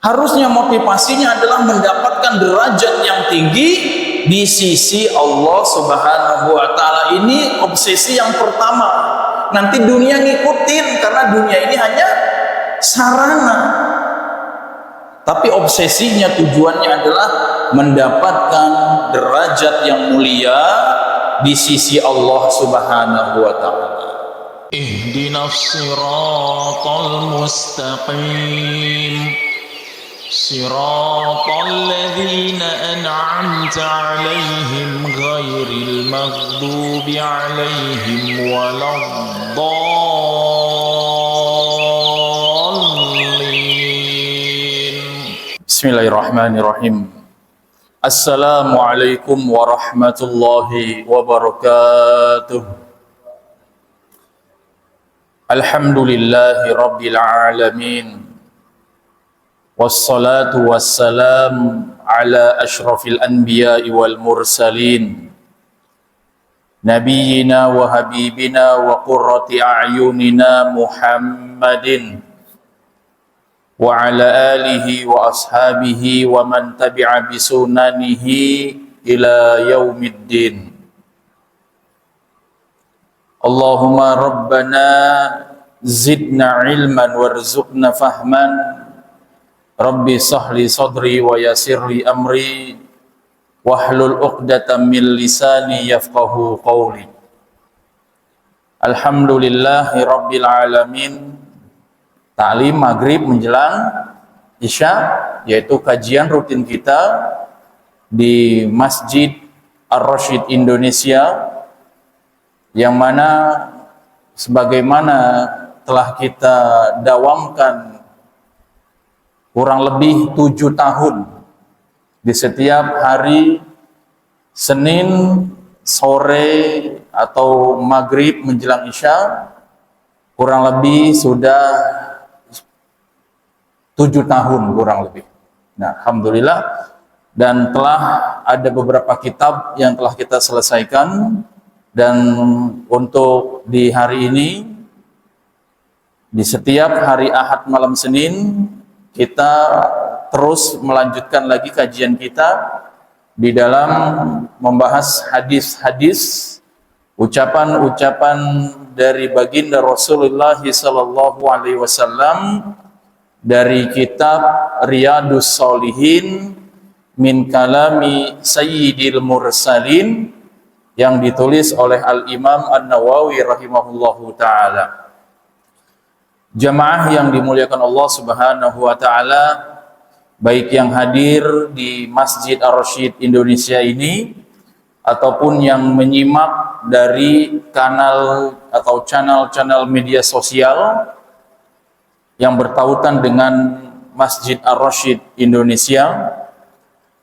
Harusnya motivasinya adalah mendapatkan derajat yang tinggi di sisi Allah Subhanahu wa taala. Ini obsesi yang pertama. Nanti dunia ngikutin karena dunia ini hanya sarana. Tapi obsesinya, tujuannya adalah mendapatkan derajat yang mulia di sisi Allah Subhanahu wa taala. Ihdinas siratal mustaqim. Siratal ladzina an'amta 'alaihim ghairil maghdubi 'alaihim waladdallin. Bismillahirrahmanirrahim. Assalamualaikum warahmatullahi wabarakatuh. Alhamdulillahi rabbil alamin. Wassalatu wassalam ala ashrafil anbiya'i wal mursalin, nabiyyina wa habibina wa qurrati a'yunina Muhammadin wa ala alihi wa ashabihi wa man tabi'a bisunanihi ila yaumiddin. Allahumma rabbana zidna ilman warzuqna fahman. Rabbi sahli sadri wa yassirli amri wahlul 'uqdatam min lisani yafqahu qawli. Alhamdulillahi rabbil alamin. Ta'lim maghrib menjelang isya, yaitu kajian rutin kita di Masjid Ar-Rasyid Indonesia, yang mana sebagaimana telah kita dawamkan kurang lebih 7 tahun di setiap hari Senin sore atau maghrib menjelang isya, kurang lebih sudah 7 tahun kurang lebih. Nah, alhamdulillah, dan telah ada beberapa kitab yang telah kita selesaikan, dan untuk di hari ini, di setiap hari Ahad malam Senin, kita terus melanjutkan lagi kajian kita di dalam membahas hadis-hadis, ucapan-ucapan dari baginda Rasulullah sallallahu alaihi wasallam dari kitab Riyadhus Shalihin min kalami Sayyidil Mursalin yang ditulis oleh Al-Imam An-Nawawi rahimahullahu taala. Jamaah yang dimuliakan Allah Subhanahu wa taala, baik yang hadir di Masjid Ar-Rasyid Indonesia ini ataupun yang menyimak dari kanal atau channel-channel media sosial yang bertautan dengan Masjid Ar-Rasyid Indonesia.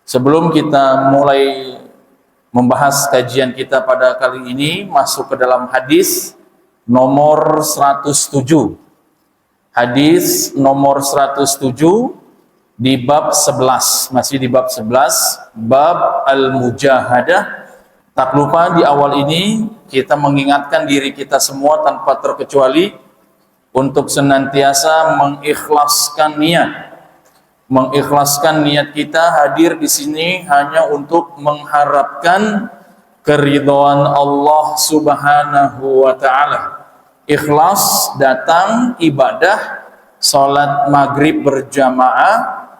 Sebelum kita mulai membahas kajian kita pada kali ini, masuk ke dalam hadis nomor 107. Hadis nomor 107 di bab 11, masih di bab 11, bab al-mujahadah. Tak lupa di awal ini kita mengingatkan diri kita semua tanpa terkecuali untuk senantiasa mengikhlaskan niat kita hadir di sini hanya untuk mengharapkan keridhaan Allah Subhanahu wa taala. Ikhlas datang ibadah salat maghrib berjamaah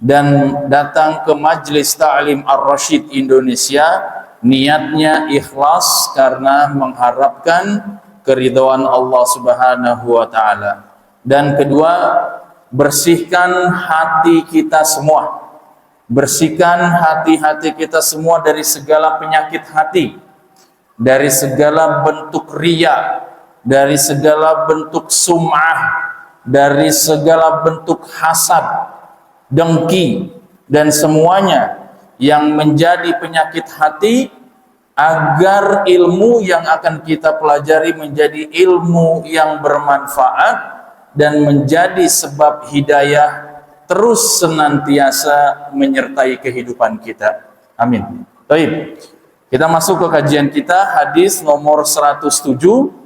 dan datang ke Majelis Ta'lim Ar-Rasyid Indonesia, niatnya ikhlas karena mengharapkan keridhaan Allah Subhanahu wa taala. Dan kedua, bersihkan hati kita semua. Bersihkan hati-hati kita semua dari segala penyakit hati, dari segala bentuk riya, dari segala bentuk sum'ah, dari segala bentuk hasad, dengki, dan semuanya yang menjadi penyakit hati, agar ilmu yang akan kita pelajari menjadi ilmu yang bermanfaat dan menjadi sebab hidayah terus senantiasa menyertai kehidupan kita. Amin. Baik, kita masuk ke kajian kita, hadis nomor 107.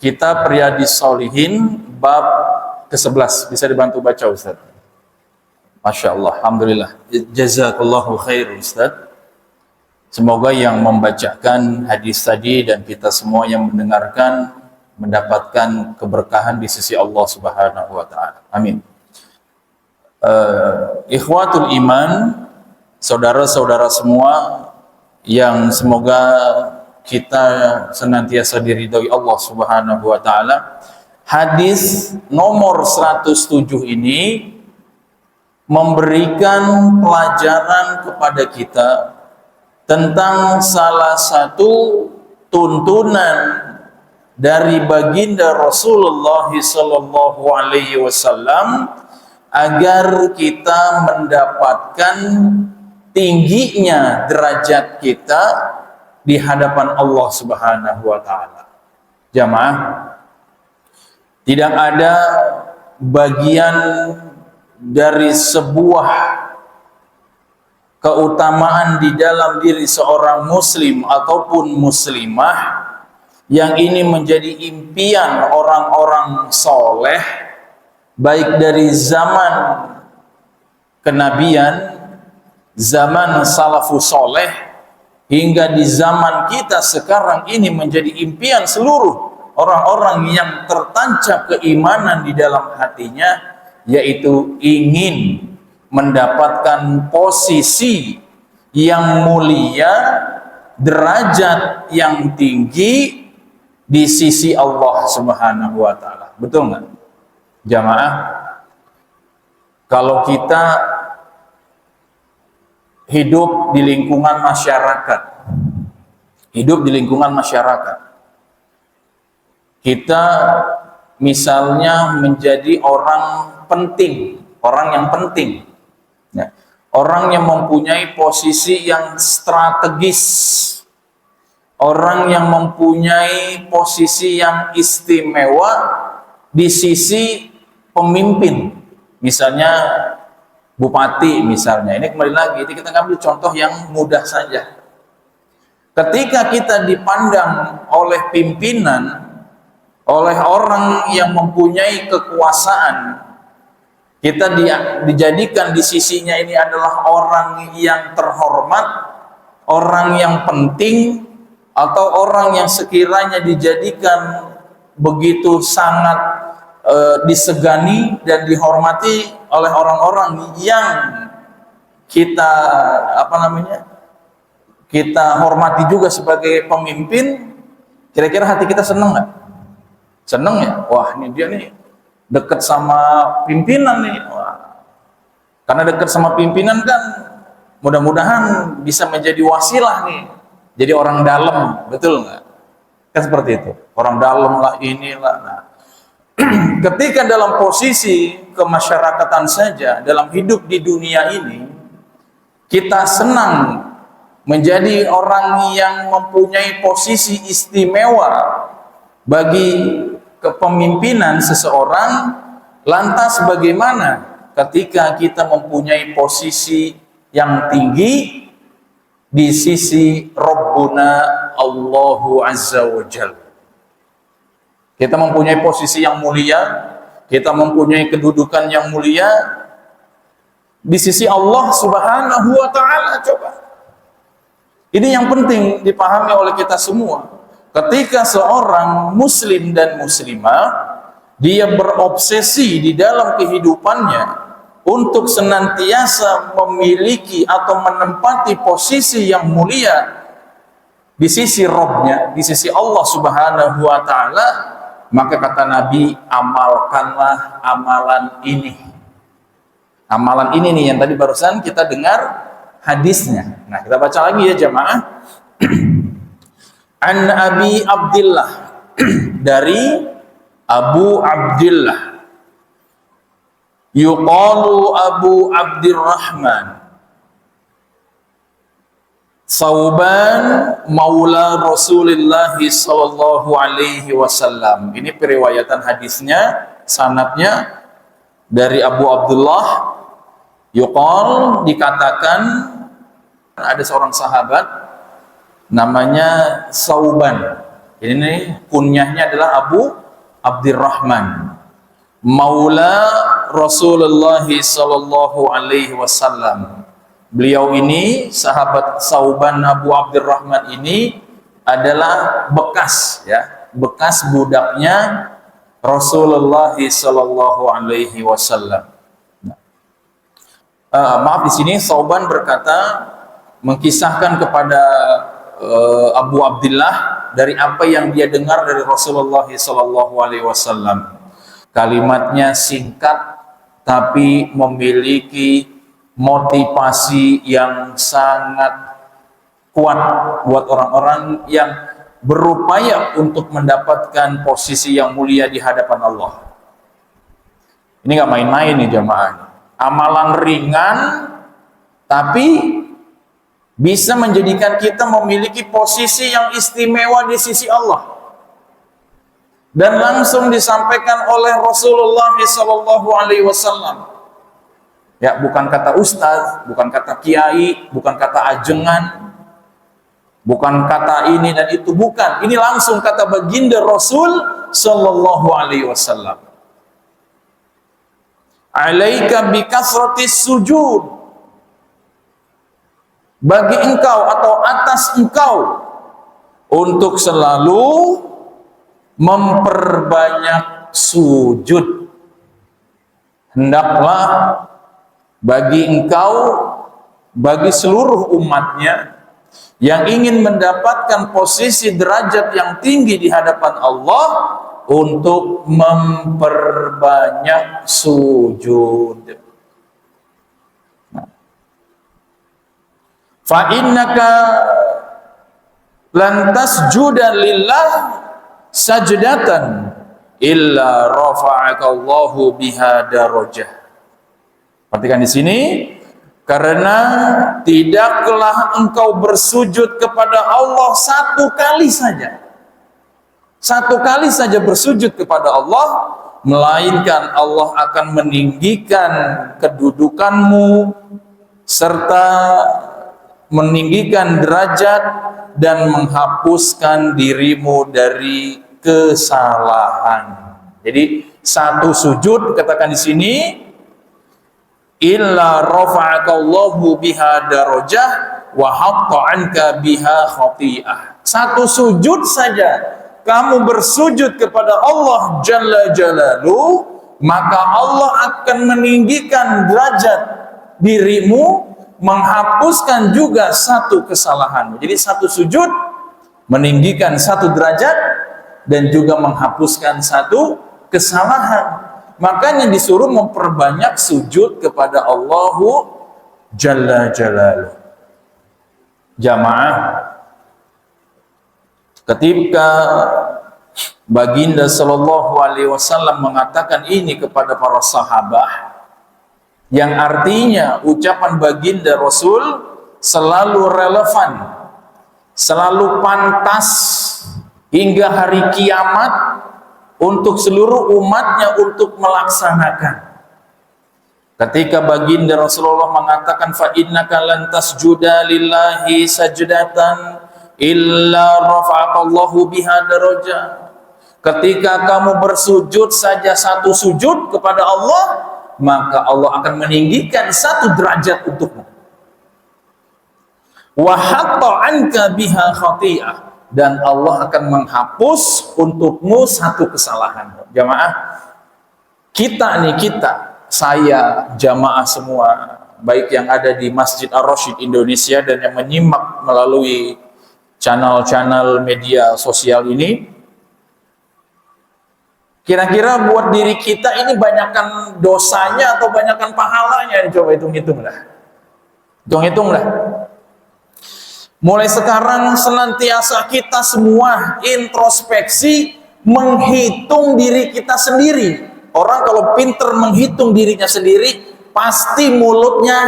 Kitab Riyadhus Shalihin bab ke-11. Bisa dibantu baca, Ustaz? Masya Allah, Alhamdulillah. Jazakallahu khair Ustaz. Semoga yang membacakan hadis tadi dan kita semua yang mendengarkan mendapatkan keberkahan di sisi Allah Subhanahu wa taala. Amin. Ikhwatul iman, saudara-saudara semua yang semoga kita senantiasa diridhoi Allah Subhanahu wa taala. Hadis nomor 107 ini memberikan pelajaran kepada kita tentang salah satu tuntunan dari baginda Rasulullah sallallahu alaihi wasallam agar kita mendapatkan tingginya derajat kita di hadapan Allah Subhanahu wa taala. Jamaah, tidak ada bagian dari sebuah keutamaan di dalam diri seorang muslim ataupun muslimah yang ini menjadi impian orang-orang soleh, baik dari zaman kenabian, zaman salafus soleh, hingga di zaman kita sekarang ini menjadi impian seluruh orang-orang yang tertancap keimanan di dalam hatinya, yaitu ingin mendapatkan posisi yang mulia, derajat yang tinggi di sisi Allah Subhanahu wa taala. Betul nggak? Jamaah, kalau kita hidup di lingkungan masyarakat, kita misalnya menjadi orang penting, orang yang penting, ya, orang yang mempunyai posisi yang strategis, orang yang mempunyai posisi yang istimewa di sisi pemimpin, misalnya bupati misalnya. Ini kembali lagi, kita ngambil contoh yang mudah saja. Ketika kita dipandang oleh pimpinan, oleh orang yang mempunyai kekuasaan, kita dijadikan di sisinya ini adalah orang yang terhormat, orang yang penting, atau orang yang sekiranya dijadikan begitu sangat disegani dan dihormati oleh orang-orang yang kita kita hormati juga sebagai pemimpin. Kira-kira hati kita senang nggak? Senang ya? Wah, ini dia nih dekat sama pimpinan nih. Wah. Karena dekat sama pimpinan kan mudah-mudahan bisa menjadi wasilah nih, jadi orang dalam, betul nggak? Kan seperti itu, orang dalam lah, inilah. Nah, ketika dalam posisi kemasyarakatan saja, dalam hidup di dunia ini, kita senang menjadi orang yang mempunyai posisi istimewa bagi kepemimpinan seseorang. Lantas bagaimana ketika kita mempunyai posisi yang tinggi di sisi Rabbuna Allahu Azza wa Jalla? Kita mempunyai posisi yang mulia, kita mempunyai kedudukan yang mulia di sisi Allah Subhanahu wa taala. Coba, ini yang penting dipahami oleh kita semua. Ketika seorang muslim dan muslimah dia berobsesi di dalam kehidupannya untuk senantiasa memiliki atau menempati posisi yang mulia di sisi Rabb-nya, di sisi Allah Subhanahu wa taala, maka kata Nabi, amalkanlah amalan ini. Amalan ini nih yang tadi barusan kita dengar hadisnya. Nah, kita baca lagi ya jamaah. An Abi Abdillah, dari Abu Abdillah, yuqalu Abu Abdirrahman, Sauban maula Rasulullah sallallahu alaihi wasallam. Ini periwayatan hadisnya, sanadnya dari Abu Abdullah. Yuqal, dikatakan ada seorang sahabat namanya Sauban. Ini kunyahnya adalah Abu Abdirrahman, maula Rasulullah sallallahu alaihi wasallam. Beliau ini sahabat Sauban Abu Abdurrahman ini adalah bekas budaknya Rasulullah sallallahu alaihi wasallam. Maaf, di sini Sauban berkata, mengkisahkan kepada Abu Abdullah dari apa yang dia dengar dari Rasulullah sallallahu alaihi wasallam. Kalimatnya singkat tapi memiliki motivasi yang sangat kuat buat orang-orang yang berupaya untuk mendapatkan posisi yang mulia di hadapan Allah. Ini nggak main-main nih jamaah. Amalan ringan tapi bisa menjadikan kita memiliki posisi yang istimewa di sisi Allah. Dan langsung disampaikan oleh Rasulullah SAW. Ya, bukan kata ustaz, bukan kata kiai, bukan kata ajengan, bukan kata ini dan itu, bukan. Ini langsung kata baginda Rasul sallallahu alaihi wasallam. Alaika bikasratis sujud. Bagi engkau atau atas engkau untuk selalu memperbanyak sujud. Hendaklah bagi engkau, bagi seluruh umatnya yang ingin mendapatkan posisi derajat yang tinggi di hadapan Allah, untuk memperbanyak sujud. Fa innaka lan tasjuda lillah sajdatan illa rafa'aka Allahu biha darajah. Perhatikan di sini, karena tidaklah engkau bersujud kepada Allah satu kali saja. Satu kali saja bersujud kepada Allah, melainkan Allah akan meninggikan kedudukanmu serta meninggikan derajat dan menghapuskan dirimu dari kesalahan. Jadi satu sujud, katakan di sini, illa rafa'aka Allahu biha darajah wa hatta anka biha khati'ah. Satu sujud saja kamu bersujud kepada Allah Jalla Jalaluhu, maka Allah akan meninggikan derajat dirimu, menghapuskan juga satu kesalahanmu. Jadi satu sujud meninggikan satu derajat dan juga menghapuskan satu kesalahan. Makanya disuruh memperbanyak sujud kepada Allahu Jalla Jalaluhu. Jamaah, ketika baginda sallallahu alaihi wasallam mengatakan ini kepada para sahabat, yang artinya ucapan baginda Rasul selalu relevan, selalu pantas hingga hari kiamat untuk seluruh umatnya untuk melaksanakan. Ketika baginda Rasulullah mengatakan, fa innaka lan tasjuda lillahi sajdatan illa rafa'akallahu biha darajah. Ketika kamu bersujud saja satu sujud kepada Allah, maka Allah akan meninggikan satu derajat untukmu. Wa hatta anka biha khati'ah, dan Allah akan menghapus untukmu satu kesalahan. Jamaah, saya jamaah semua, baik yang ada di Masjid Ar-Rasyid Indonesia dan yang menyimak melalui channel-channel media sosial ini, kira-kira buat diri kita ini banyakkan dosanya atau banyakkan pahalanya? Coba hitung-hitunglah. Hitung-hitunglah. Mulai sekarang senantiasa kita semua introspeksi, menghitung diri kita sendiri. Orang kalau pinter menghitung dirinya sendiri, pasti mulutnya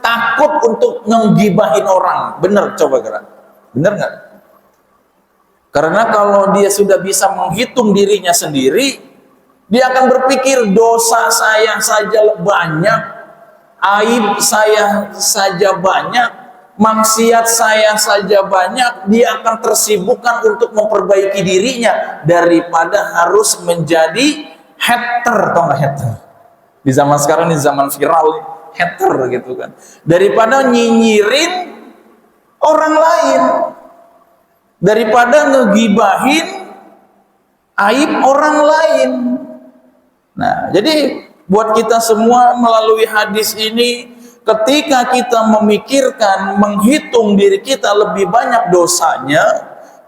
takut untuk ngegibahin orang. Bener, coba gerak. Bener nggak? Karena kalau dia sudah bisa menghitung dirinya sendiri, dia akan berpikir dosa saya saja banyak, aib saya saja banyak, maksiat saya saja banyak. Dia akan tersibukkan untuk memperbaiki dirinya daripada harus menjadi hater, atau nggak hater? Di zaman sekarang, di zaman viral, hater gitu kan. Daripada nyinyirin orang lain, daripada ngegibahin aib orang lain. Nah, jadi buat kita semua melalui hadis ini, ketika kita memikirkan, menghitung diri kita lebih banyak dosanya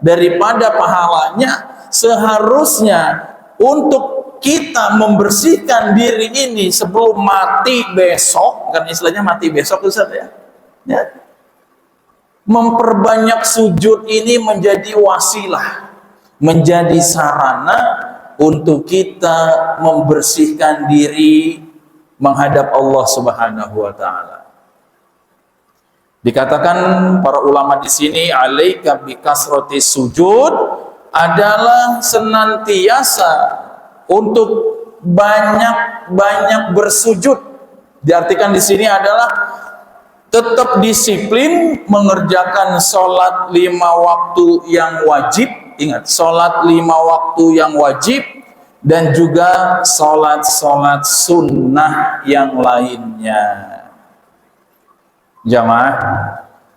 daripada pahalanya, seharusnya untuk kita membersihkan diri ini sebelum mati besok, kan istilahnya mati besok Ustaz ya. Memperbanyak sujud ini menjadi wasilah, menjadi sarana untuk kita membersihkan diri menghadap Allah Subhanahu wa taala. Dikatakan para ulama di sini, alaika bikasrati sujud, adalah senantiasa untuk banyak-banyak bersujud. Diartikan di sini adalah tetap disiplin mengerjakan sholat 5 waktu yang wajib. Ingat, sholat 5 waktu yang wajib dan juga sholat-sholat sunnah yang lainnya. Jamaah,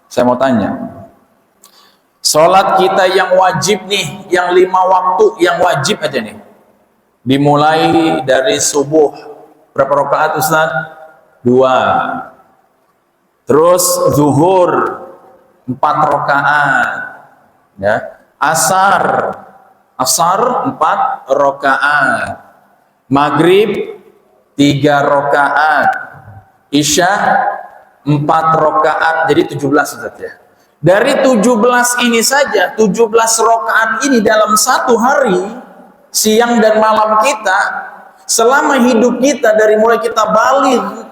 saya mau tanya, sholat kita yang wajib nih, yang 5 waktu yang wajib aja nih, dimulai dari subuh berapa rakaat Ustaz? 2. Terus zuhur 4 rakaat, ya. Asar 4 rakaat, maghrib 3 rakaat, isya 4 rakaat, jadi 17 Ustaz ya. Dari 17 ini saja, 17 rakaat ini dalam satu hari, siang dan malam kita, selama hidup kita dari mulai kita balik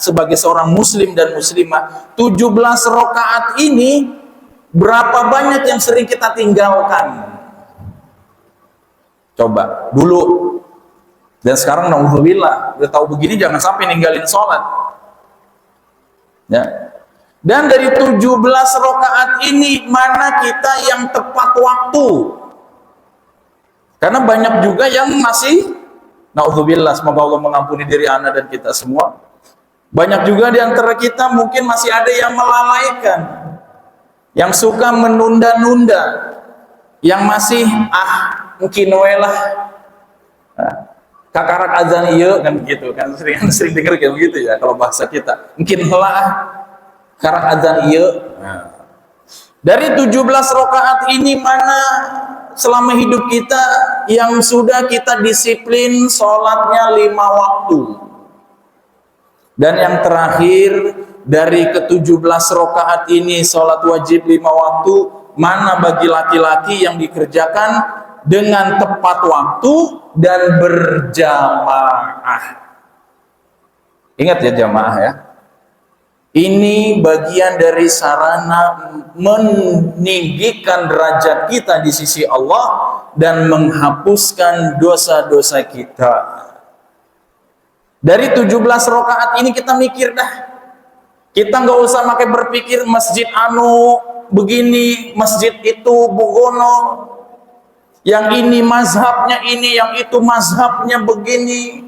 sebagai seorang muslim dan muslimah, 17 rakaat ini berapa banyak yang sering kita tinggalkan? Coba dulu. Dan sekarang naudzubillah, udah tahu begini jangan sampai ninggalin sholat. Ya. Dan dari 17 rakaat ini, mana kita yang tepat waktu? Karena banyak juga yang masih, naudzubillah, semoga Allah mengampuni diri Anda dan kita semua. Banyak juga di antara kita mungkin masih ada yang melalaikan, yang suka menunda-nunda, yang masih mungkin lah, kakarak azan iya kan gitu kan, sering dengar kayak begitu ya kalau bahasa kita, mungkin lah karak azan iya. Dari 17 rakaat ini, mana selama hidup kita yang sudah kita disiplin sholatnya 5 waktu? Dan yang terakhir, dari ke-17 rakaat ini sholat wajib 5 waktu, mana bagi laki-laki yang dikerjakan dengan tepat waktu dan berjamaah? Ingat ya jamaah ya, ini bagian dari sarana meninggikan derajat kita di sisi Allah dan menghapuskan dosa-dosa kita. Dari 17 rakaat ini kita mikir dah. Kita nggak usah pakai berpikir masjid anu begini, masjid itu bugono, yang ini mazhabnya ini, yang itu mazhabnya begini,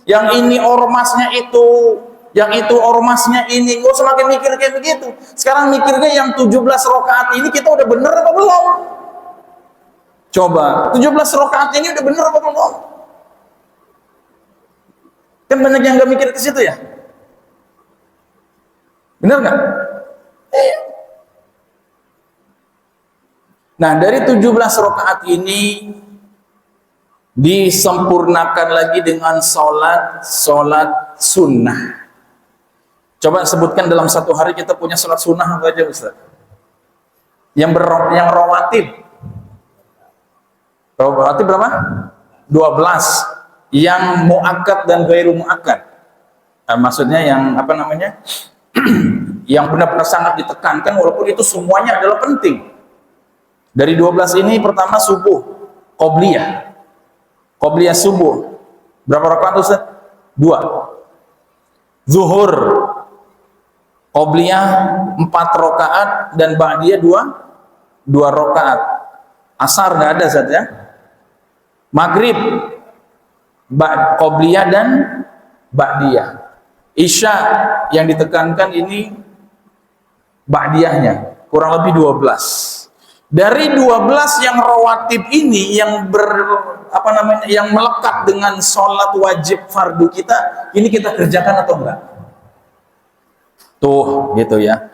yang ini ormasnya itu, yang itu ormasnya ini. Nggak usah pakai mikir kayak begitu. Sekarang mikirnya yang 17 rakaat ini kita udah bener apa belum? Coba, 17 rakaat ini udah bener apa belum? Kan banyak yang nggak mikir ke situ ya. Benar nggak? Nah, dari 17 rakaat ini disempurnakan lagi dengan sholat sunnah. Coba sebutkan dalam satu hari kita punya sholat sunnah apa aja Ustaz? Yang rawatib. Rawatib berapa? 12. Yang muakkad dan ghairu muakkad. Maksudnya yang apa namanya? Yang benar-benar sangat ditekankan, walaupun itu semuanya adalah penting. Dari 12 ini, pertama subuh, qobliyah subuh. Berapa rakaat Ustaz? 2. Zuhur, qobliyah 4 rakaat dan ba'diyah 2 rakaat. Asar nggak ada Ustaz ya. Maghrib, qobliyah dan ba'diyah. Isya yang ditekankan ini ba'diyahnya kurang lebih 12. Dari 12 yang rawatib ini yang yang melekat dengan sholat wajib fardu kita, ini kita kerjakan atau enggak? Tuh, gitu ya.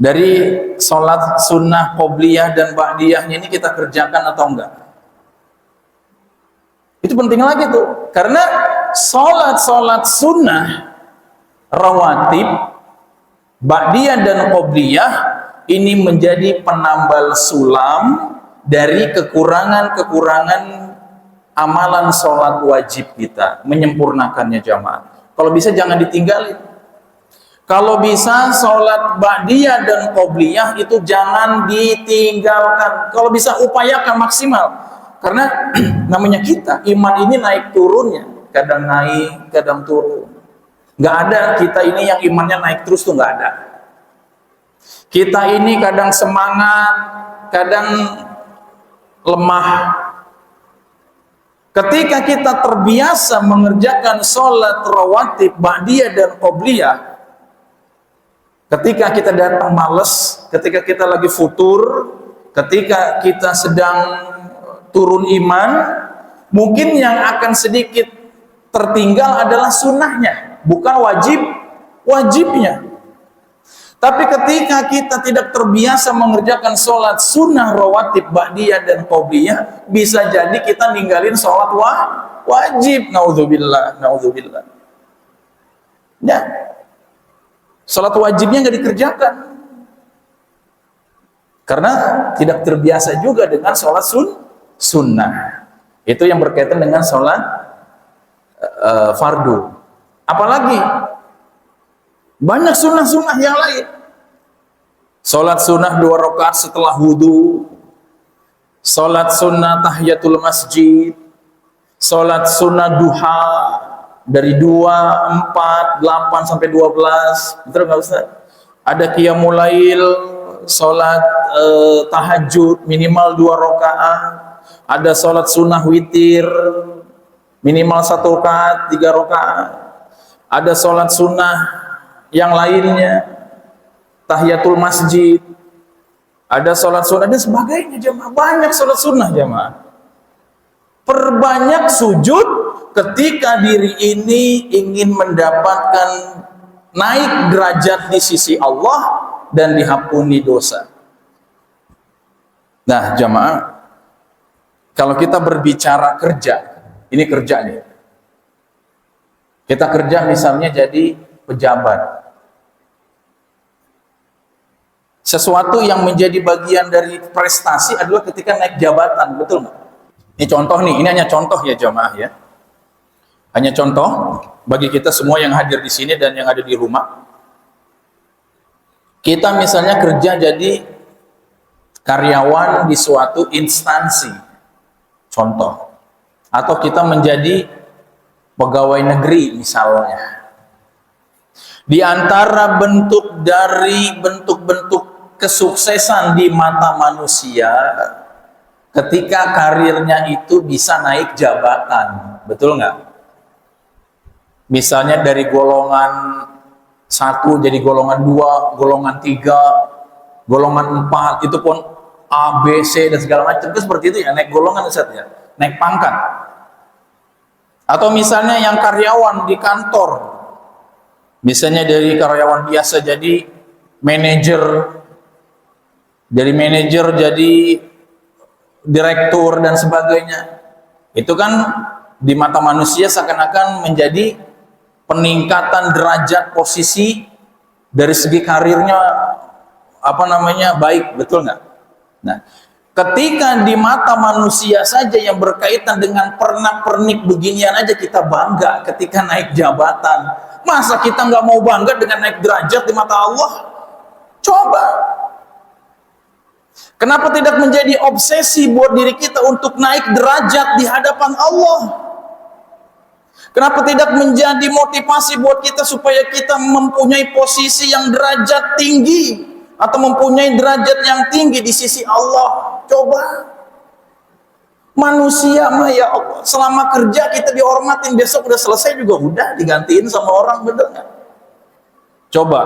Dari sholat sunnah qobliyah dan ba'diyahnya ini kita kerjakan atau enggak? Itu penting lagi tuh, karena sholat sunnah rawatib ba'diyah dan qobliyah ini menjadi penambal sulam dari kekurangan-kekurangan amalan sholat wajib kita, menyempurnakannya jamaah. Kalau bisa jangan ditinggalin. Kalau bisa sholat ba'diyah dan qobliyah itu jangan ditinggalkan. Kalau bisa upayakan maksimal. Karena namanya kita, iman ini naik turunnya. Kadang naik, kadang turun. Nggak ada kita ini yang imannya naik terus tuh nggak ada. Kita ini kadang semangat, kadang lemah. Ketika kita terbiasa mengerjakan sholat rawatib ba'diyah dan qobliyah, ketika kita datang males, ketika kita lagi futur, ketika kita sedang turun iman, mungkin yang akan sedikit tertinggal adalah sunnahnya, bukan wajibnya. Tapi ketika kita tidak terbiasa mengerjakan sholat sunnah rawatib ba'diyah dan qobliyah, bisa jadi kita ninggalin sholat wajib. Naudzubillah. Ya. Sholat wajibnya nggak dikerjakan karena tidak terbiasa juga dengan sholat sunnah. Itu yang berkaitan dengan sholat fardu. Apalagi banyak sunnah-sunnah yang lain. Sholat sunnah 2 rakaat setelah wudhu, sholat sunnah tahiyatul masjid, sholat sunnah duha dari 2, 4, 8 sampai 12. Betul nggak Ustaz? Ada qiyamul lail, sholat tahajud minimal 2 rakaat. Ada sholat sunnah witir minimal 1 rakaat, 3 rakaat. Ada sholat sunnah yang lainnya, tahiyatul masjid, ada sholat sunnah dan sebagainya jemaah. Banyak sholat sunnah jemaah. Perbanyak sujud ketika diri ini ingin mendapatkan naik derajat di sisi Allah dan diampuni dosa. Nah jemaah, kalau kita berbicara kerja, ini kerja nih. Kita kerja misalnya jadi pejabat. Sesuatu yang menjadi bagian dari prestasi adalah ketika naik jabatan, betul nggak? Ini contoh nih, ini hanya contoh ya jamaah ya. Hanya contoh bagi kita semua yang hadir di sini dan yang ada di rumah. Kita misalnya kerja jadi karyawan di suatu instansi, contoh. Atau kita menjadi pegawai negeri misalnya. Di antara bentuk dari bentuk-bentuk kesuksesan di mata manusia ketika karirnya itu bisa naik jabatan, betul nggak? Misalnya dari golongan 1 jadi golongan 2, golongan 3, golongan 4, itu pun A, B, C dan segala macam, itu seperti itu ya, naik golongan Ustaz ya, naik pangkat. Atau misalnya yang karyawan di kantor, misalnya dari karyawan biasa jadi manajer, dari manajer jadi direktur dan sebagainya. Itu kan di mata manusia seakan-akan menjadi peningkatan derajat posisi dari segi karirnya baik, betul nggak? Nah, ketika di mata manusia saja yang berkaitan dengan pernak-pernik beginian aja kita bangga ketika naik jabatan, masa kita nggak mau bangga dengan naik derajat di mata Allah? Coba. Kenapa tidak menjadi obsesi buat diri kita untuk naik derajat di hadapan Allah? Kenapa tidak menjadi motivasi buat kita supaya kita mempunyai posisi yang derajat tinggi atau mempunyai derajat yang tinggi di sisi Allah? Coba. Manusia mah ya Allah, selama kerja kita dihormatin, besok udah selesai juga udah digantiin sama orang, bener nggak? Coba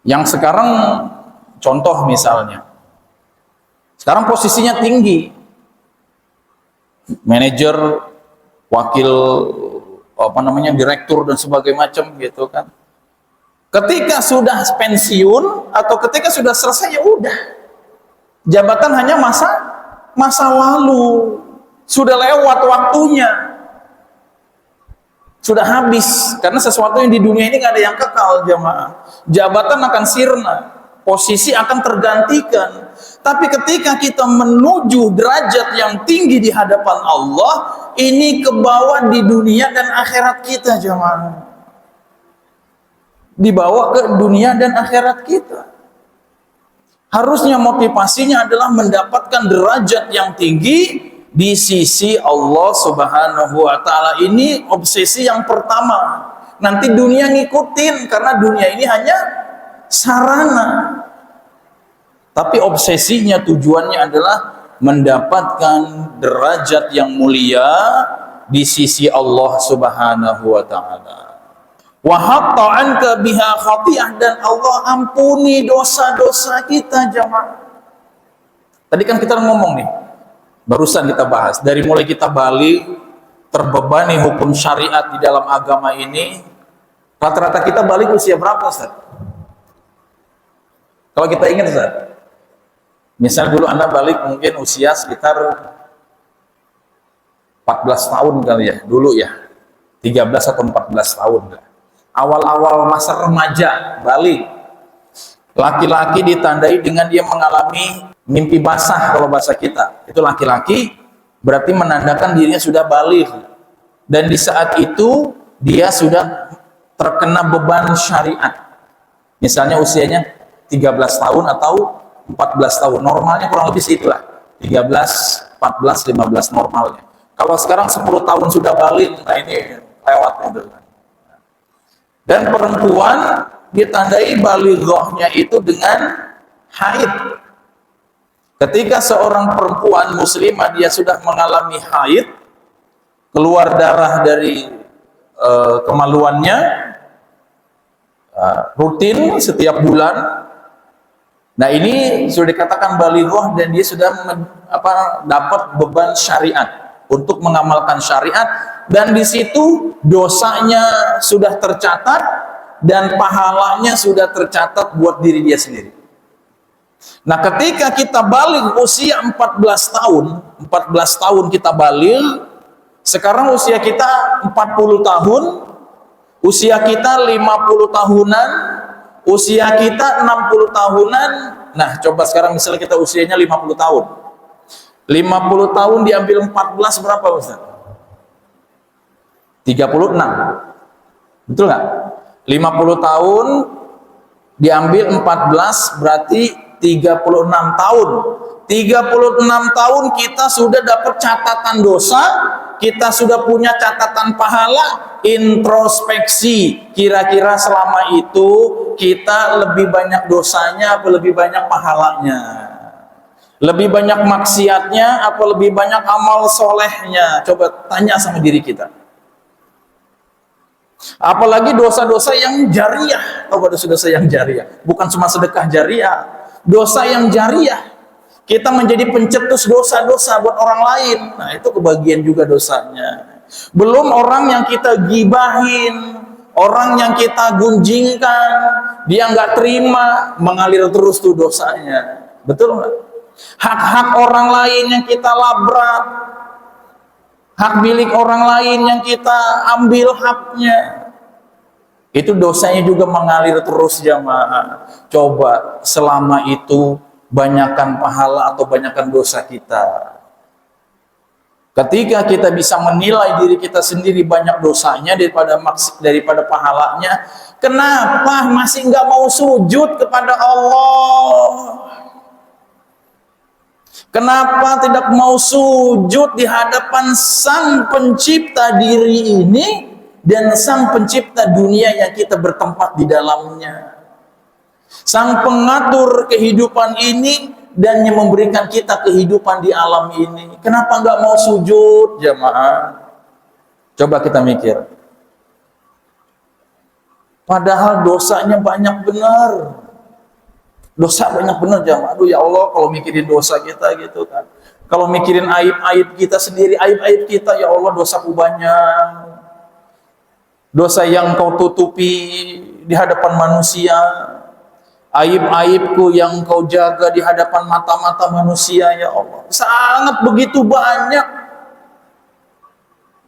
yang sekarang, contoh misalnya, sekarang posisinya tinggi, manajer, wakil direktur dan sebagainya macam gitu kan. Ketika sudah pensiun atau ketika sudah selesai, ya udah, jabatan hanya masa lalu, sudah lewat waktunya, sudah habis. Karena sesuatu yang di dunia ini nggak ada yang kekal, jamaah. Jabatan akan sirna, posisi akan tergantikan. Tapi ketika kita menuju derajat yang tinggi di hadapan Allah, ini ke bawah di dunia dan akhirat kita, jamaah. Dibawa ke dunia dan akhirat kita. Harusnya motivasinya adalah mendapatkan derajat yang tinggi di sisi Allah Subhanahu wa Ta'ala. Ini obsesi yang pertama. Nanti dunia ngikutin, karena dunia ini hanya sarana. Tapi obsesinya, tujuannya adalah mendapatkan derajat yang mulia di sisi Allah Subhanahu wa Ta'ala. Wa hatta anka biha khati'ah, dan Allah ampuni dosa-dosa kita, jamaah. Tadi kan kita ngomong nih, barusan kita bahas, dari mulai kita balik terbebani hukum syariat di dalam agama ini, rata-rata kita balik usia berapa, Ustaz? Kalau kita ingat, Ustaz, misal dulu Anda balik mungkin usia sekitar 14 tahun kali ya, dulu ya, 13 atau 14 tahun lah. Awal-awal masa remaja balik, laki-laki ditandai dengan dia mengalami mimpi basah. Kalau bahasa kita itu laki-laki, berarti menandakan dirinya sudah balik, dan di saat itu dia sudah terkena beban syariat. Misalnya usianya 13 tahun atau 14 tahun, normalnya kurang lebih situlah 13, 14, 15 normalnya. Kalau sekarang 10 tahun sudah balik, nah ini lewat itu. Dan perempuan ditandai balighahnya itu dengan haid. Ketika seorang perempuan muslimah dia sudah mengalami haid, keluar darah dari kemaluannya rutin setiap bulan. Nah, ini sudah dikatakan balighah dan dia sudah dapat beban syariat untuk mengamalkan syariat. Dan di situ dosanya sudah tercatat dan pahalanya sudah tercatat buat diri dia sendiri. Nah, ketika kita balik usia 14 tahun kita balik, sekarang usia kita 40 tahun, usia kita 50 tahunan, usia kita 60 tahunan. Nah, coba sekarang misalnya kita usianya 50 tahun. 50 tahun diambil 14 berapa, Ustaz? 36. Betul nggak? 50 tahun diambil 14 berarti 36 tahun. 36 tahun kita sudah dapat catatan dosa, kita sudah punya catatan pahala. Introspeksi, kira-kira selama itu kita lebih banyak dosanya apa lebih banyak pahalanya? Lebih banyak maksiatnya apa lebih banyak amal solehnya? Coba tanya sama diri kita. Apalagi dosa-dosa yang jariah. Apa dosa-dosa yang jariah? Bukan cuma sedekah jariah, dosa yang jariah. Kita menjadi pencetus dosa-dosa buat orang lain. Nah, itu kebagian juga dosanya. Belum orang yang kita gibahin, orang yang kita gunjingkan, dia nggak terima, mengalir terus tuh dosanya. Betul nggak? Hak-hak orang lain yang kita labrak, hak milik orang lain yang kita ambil haknya, itu dosanya juga mengalir terus, jamaah. Coba selama itu banyakkan pahala atau banyakkan dosa kita. Ketika kita bisa menilai diri kita sendiri banyak dosanya daripada pahalanya, kenapa masih nggak mau sujud kepada Allah? Kenapa tidak mau sujud di hadapan Sang Pencipta diri ini dan Sang Pencipta dunia yang kita bertempat di dalamnya? Sang pengatur kehidupan ini dan yang memberikan kita kehidupan di alam ini. Kenapa nggak mau sujud, jamaah? Coba kita mikir. Padahal dosanya banyak benar. Dosa banyak benar, jamaah. Aduh ya Allah, kalau mikirin dosa kita gitu kan. Kalau mikirin aib-aib kita sendiri, aib-aib kita, ya Allah dosaku banyak. Dosa yang kau tutupi di hadapan manusia. Aib-aibku yang kau jaga di hadapan mata-mata manusia, ya Allah. Sangat begitu banyak.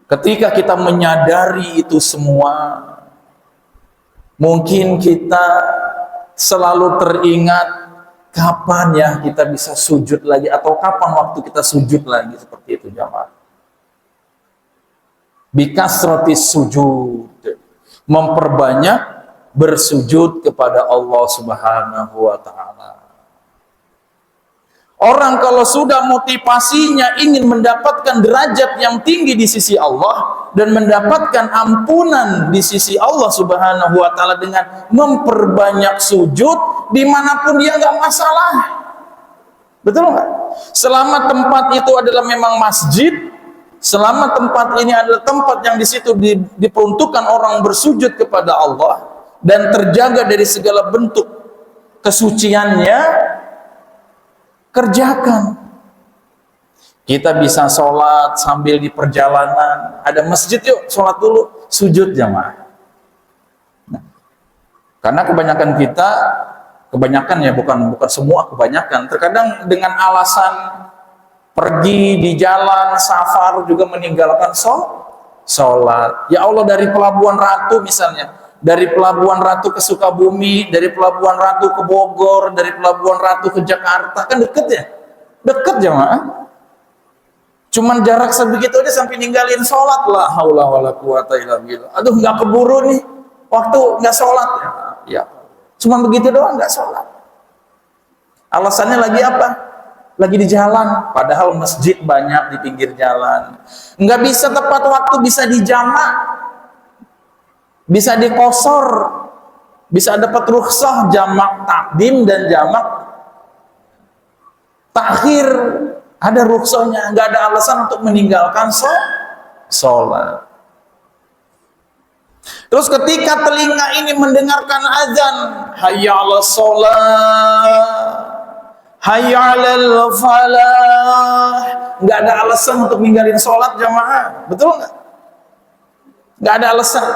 Ketika kita menyadari itu semua, mungkin kita selalu teringat kapan ya kita bisa sujud lagi, atau kapan waktu kita sujud lagi, seperti itu jamaah. Bikasratis sujud, memperbanyak bersujud kepada Allah Subhanahu wa ta'ala. Orang kalau sudah motivasinya ingin mendapatkan derajat yang tinggi di sisi Allah dan mendapatkan ampunan di sisi Allah Subhanahu wa ta'ala dengan memperbanyak sujud dimanapun dia, nggak masalah. Betul nggak? Selama tempat itu adalah memang masjid, selama tempat ini adalah tempat yang di situ diperuntukkan orang bersujud kepada Allah dan terjaga dari segala bentuk kesuciannya, kerjakan. Kita bisa sholat sambil di perjalanan, ada masjid, yuk sholat dulu, sujud jamaah. Nah, karena kebanyakan ya, bukan semua, kebanyakan terkadang dengan alasan pergi di jalan safar juga meninggalkan sholat. Ya Allah, dari Pelabuhan Ratu misalnya, dari Pelabuhan Ratu ke Sukabumi, dari Pelabuhan Ratu ke Bogor, dari Pelabuhan Ratu ke Jakarta, kan deket ya? Deket jamaah. Cuman jarak sebegitu aja sampai ninggalin sholat, la haula wala quwata illa billah. Aduh, nggak keburu nih waktu nggak sholat ya. Cuman begitu doang nggak sholat. Alasannya lagi apa? Lagi di jalan, padahal masjid banyak di pinggir jalan. Nggak bisa tepat waktu, bisa dijamak, bisa dikosor, bisa dapat rukhsah jamak takdim dan jamak takhir, ada rukhsahnya. Nggak ada alasan untuk meninggalkan sholat. Terus ketika telinga ini mendengarkan azan, hayya 'alas sholat, hayya 'alal falah, nggak ada alasan untuk ninggalin sholat jamaah. Betul nggak? Nggak ada alasan.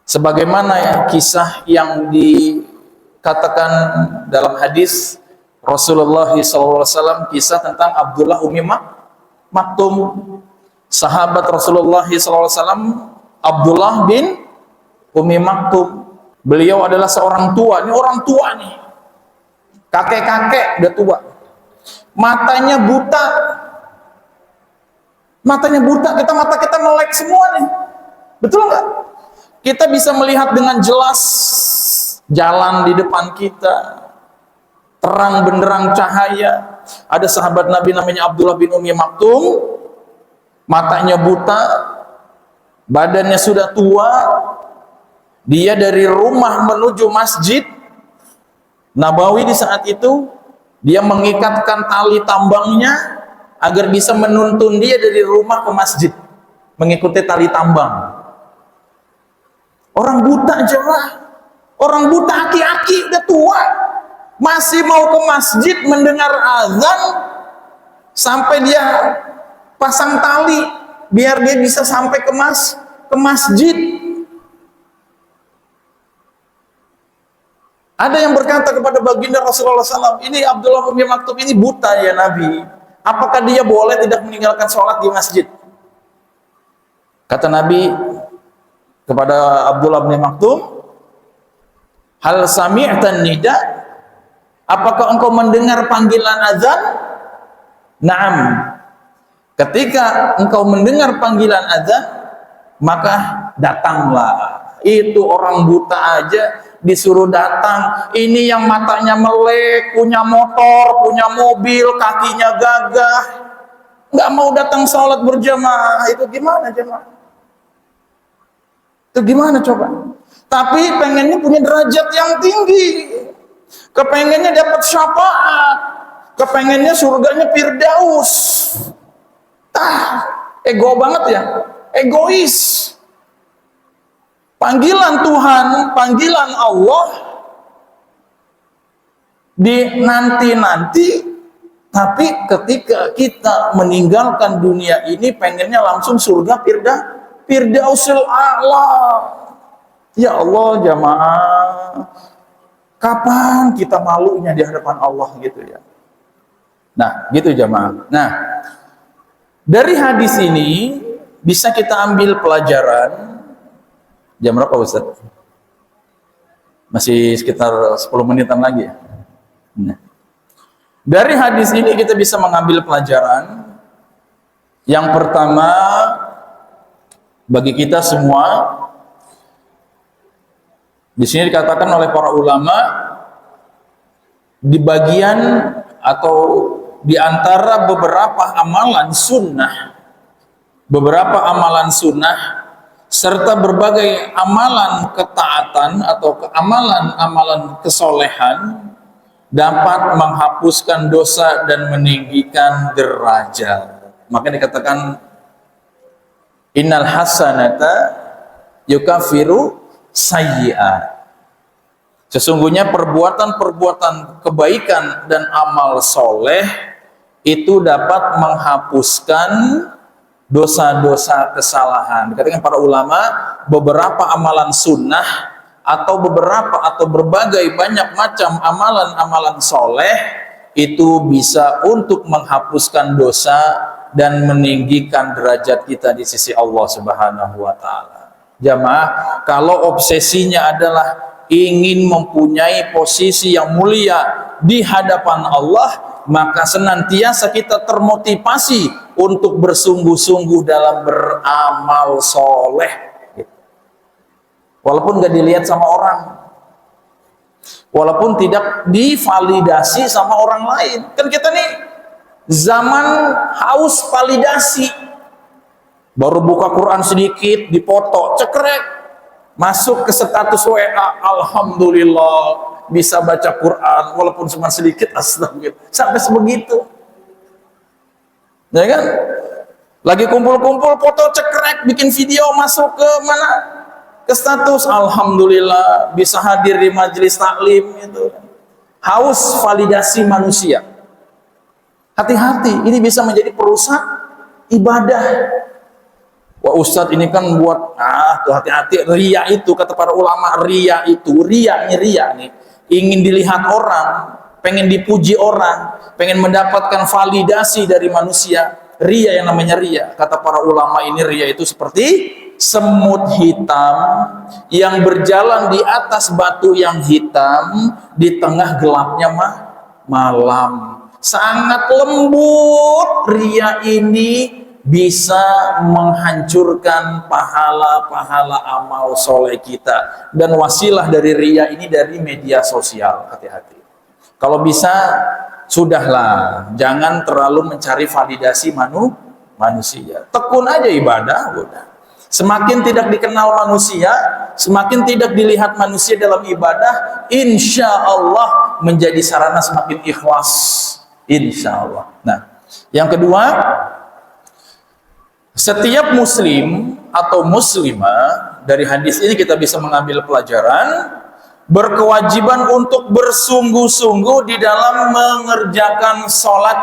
Sebagaimana ya kisah yang dikatakan dalam hadis Rasulullah SAW, kisah tentang Abdullah Ummi Maktum, sahabat Rasulullah SAW, Abdullah bin Ummi Maktum. Beliau adalah seorang tua, ini orang tua nih, kakek-kakek udah tua, matanya buta, kita mata kita melek semua nih, betul nggak? Kita bisa melihat dengan jelas jalan di depan kita, terang benderang cahaya. Ada sahabat Nabi namanya Abdullah bin Ummi Maktum, matanya buta, badannya sudah tua. Dia dari rumah menuju Masjid Nabawi di saat itu, dia mengikatkan tali tambangnya agar bisa menuntun dia dari rumah ke masjid, mengikuti tali tambang. Orang buta jemaah, orang buta aki-aki udah tua, masih mau ke masjid mendengar azan, sampai dia pasang tali biar dia bisa sampai ke masjid. Ada yang berkata kepada baginda Rasulullah SAW, ini Abdullah bin Maktum ini buta ya Nabi, apakah dia boleh tidak meninggalkan sholat di masjid? Kata Nabi kepada Abdullah bin Maktum, hal sami'tan nida, apakah engkau mendengar panggilan azan? Naam. Ketika engkau mendengar panggilan azan, maka datanglah. Itu orang buta aja disuruh datang. Ini yang matanya melek, punya motor, punya mobil, kakinya gagah, nggak mau datang sholat berjamaah. Itu gimana jemaah? Itu gimana coba? Tapi pengennya punya derajat yang tinggi. kepengennya dapat syafaat, kepengennya surganya Firdaus. Ego banget ya, egois. Panggilan Tuhan, panggilan Allah di nanti-nanti, tapi ketika kita meninggalkan dunia ini pengennya langsung surga Firdausil A'la. Ya Allah jamaah, kapan kita malunya di hadapan Allah gitu ya. Nah, gitu jamaah. Nah, dari hadis ini bisa kita ambil pelajaran. Jam berapa Ustaz? Masih sekitar 10 menitan lagi ya. Nah, dari hadis ini kita bisa mengambil pelajaran. Yang pertama, bagi kita semua, di sini dikatakan oleh para ulama, di bagian atau di antara beberapa amalan sunnah, serta berbagai amalan ketaatan atau amalan kesolehan dapat menghapuskan dosa dan meninggikan derajat. Maka dikatakan innal hasanata yukaffiru sayyi'at. Sesungguhnya perbuatan-perbuatan kebaikan dan amal soleh itu dapat menghapuskan dosa-dosa kesalahan. Dikatakan para ulama, beberapa amalan sunnah atau berbagai banyak macam amalan-amalan soleh itu bisa untuk menghapuskan dosa dan meninggikan derajat kita di sisi Allah Subhanahu wa taala. Jamaah, kalau obsesinya adalah ingin mempunyai posisi yang mulia di hadapan Allah, maka senantiasa kita termotivasi untuk bersungguh-sungguh dalam beramal soleh, walaupun gak dilihat sama orang, walaupun tidak divalidasi sama orang lain. Kan kita nih zaman haus validasi, baru buka Quran sedikit dipoto, cekrek, masuk ke status WA, alhamdulillah bisa baca Quran walaupun cuma sedikit, astagfirullah, sampai sebegitu. Ya kan? Lagi kumpul-kumpul foto cekrek, bikin video, masuk ke mana? Ke status, alhamdulillah bisa hadir di majelis taklim itu. Haus validasi manusia. Hati-hati, ini bisa menjadi perusak ibadah. Wah Ustadz ini kan buat, tuh hati-hati, ria itu, kata para ulama, ria nih, ingin dilihat orang, pengen dipuji orang, pengen mendapatkan validasi dari manusia. Ria, yang namanya ria, kata para ulama, ini ria itu seperti semut hitam yang berjalan di atas batu yang hitam di tengah gelapnya malam. Sangat lembut ria ini, bisa menghancurkan pahala-pahala amal soleh kita. Dan wasilah dari ria ini dari media sosial. Hati-hati. Kalau bisa, sudahlah, jangan terlalu mencari validasi manusia. Tekun aja ibadah, udah. Semakin tidak dikenal manusia, semakin tidak dilihat manusia dalam ibadah, insya Allah menjadi sarana semakin ikhlas. Insya Allah. Nah, yang kedua, setiap muslim atau muslimah, dari hadis ini kita bisa mengambil pelajaran, berkewajiban untuk bersungguh-sungguh di dalam mengerjakan sholat,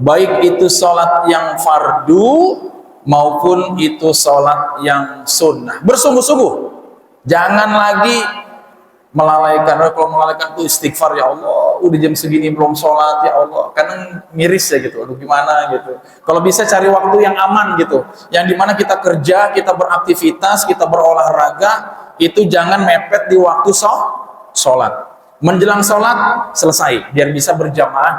baik itu sholat yang fardu maupun itu sholat yang sunnah. Bersungguh-sungguh, jangan lagi melalaikan. Kalau melalaikan itu istighfar, ya Allah udah jam segini belum sholat, ya Allah, kadang miris ya gitu, aduh gimana gitu. Kalau bisa cari waktu yang aman gitu, yang dimana kita kerja, kita beraktivitas, kita berolahraga, itu jangan mepet di waktu sholat. Menjelang sholat selesai, biar bisa berjamaah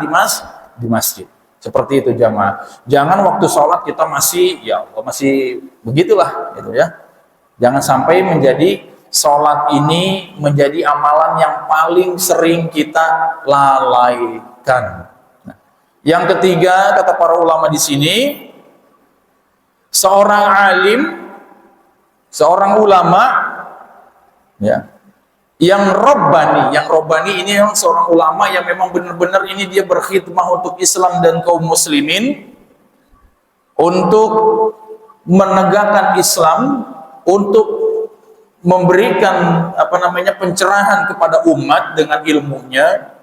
di masjid. Seperti itu jamaah. Jangan waktu sholat kita masih, ya Allah, masih begitulah gitu ya. Jangan sampai menjadi sholat ini menjadi amalan yang paling sering kita lalaikan. Nah, yang ketiga, kata para ulama di sini, seorang alim, seorang ulama, ya, Yang Robbani ini yang seorang ulama yang memang benar-benar ini dia berkhidmah untuk Islam dan kaum muslimin, untuk menegakkan Islam, untuk memberikan pencerahan kepada umat dengan ilmunya.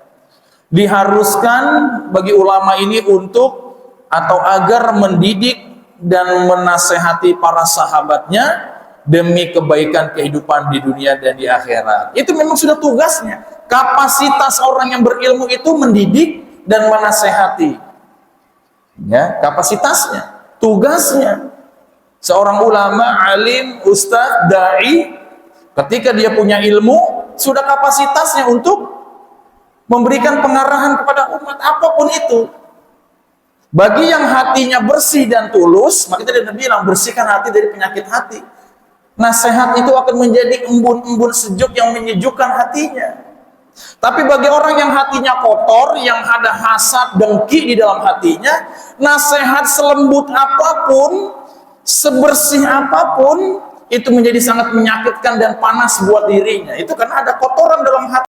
Diharuskan bagi ulama ini untuk atau agar mendidik dan menasehati para sahabatnya demi kebaikan kehidupan di dunia dan di akhirat. Itu memang sudah tugasnya. Kapasitas orang yang berilmu itu mendidik dan menasehati. Ya, kapasitasnya, tugasnya. Seorang ulama, alim, ustaz, dai, ketika dia punya ilmu, sudah kapasitasnya untuk memberikan pengarahan kepada umat apapun itu. Bagi yang hatinya bersih dan tulus, maka tadi Nabi bilang bersihkan hati dari penyakit hati. Nasihat itu akan menjadi embun-embun sejuk yang menyejukkan hatinya. Tapi bagi orang yang hatinya kotor, yang ada hasad, dengki di dalam hatinya, nasihat selembut apapun, sebersih apapun, itu menjadi sangat menyakitkan dan panas buat dirinya. Itu karena ada kotoran dalam hati.